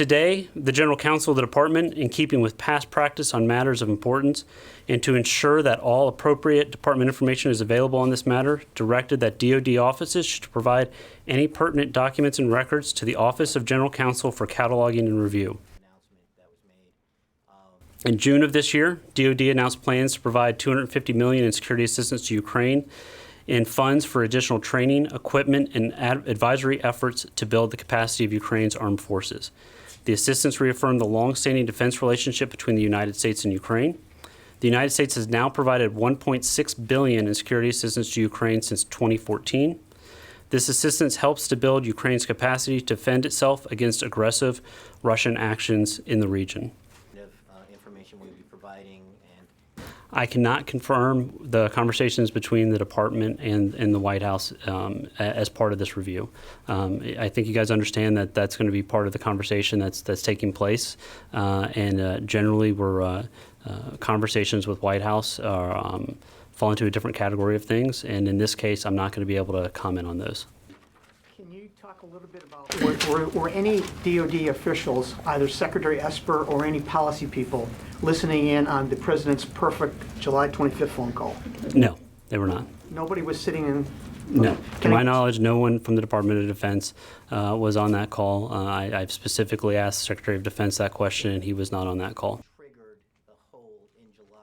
Today, the General Counsel of the Department, in keeping with past practice on matters of importance and to ensure that all appropriate Department information is available on this matter, directed that DoD offices should provide any pertinent documents and records to the Office of General Counsel for cataloging and review. In June of this year, DoD announced plans to provide $250 million in security assistance to Ukraine and funds for additional training, equipment, and advisory efforts to build the capacity of Ukraine's armed forces. The assistance reaffirmed the long-standing defense relationship between the United States and Ukraine. The United States has now provided $1.6 billion in security assistance to Ukraine since 2014. This assistance helps to build Ukraine's capacity to defend itself against aggressive Russian actions in the region. Information will you be providing? I cannot confirm the conversations between the department and the White House as part of this review. I think you guys understand that that's going to be part of the conversation that's taking place. Generally, we're conversations with White House fall into a different category of things. And in this case, I'm not going to be able to comment on those. Can you talk a little bit about were any DoD officials, either Secretary Esper or any policy people, listening in on the President's perfect July 25th phone call? No, they were not. Nobody was sitting in? No. To my knowledge, no one from the Department of Defense was on that call. I've specifically asked the Secretary of Defense that question, and he was not on that call.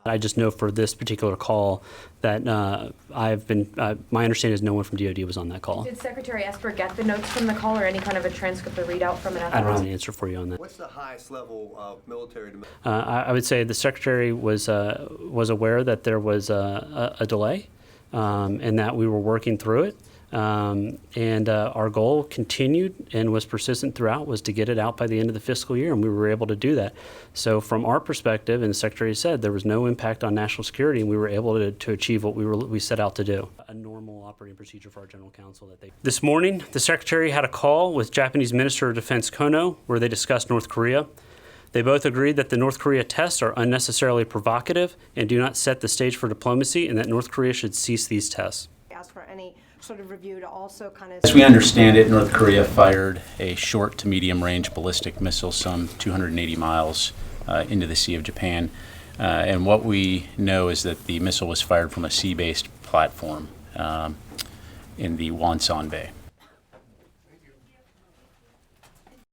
I just know for this particular call that my understanding is no one from DoD was on that call. Did Secretary Esper get the notes from the call or any kind of a transcript or readout from an I don't have an answer for you on that. What's the highest level of military demand? I would say the Secretary was aware that there was a delay and that we were working through it. Our goal continued and was persistent throughout was to get it out by the end of the fiscal year, and we were able to do that. So from our perspective, and the Secretary said, there was no impact on national security, and we were able to achieve what we set out to do. A normal operating procedure for our General Counsel. This morning, the Secretary had a call with Japanese Minister of Defense Kono, where they discussed North Korea. They both agreed that the North Korea tests are unnecessarily provocative and do not set the stage for diplomacy, and that North Korea should cease these tests. Ask for any sort of review to also kind of... As we understand it, North Korea fired a short to medium range ballistic missile some 280 miles into the Sea of Japan. And what we know is that the missile was fired from a sea-based platform in the Wonsan Bay.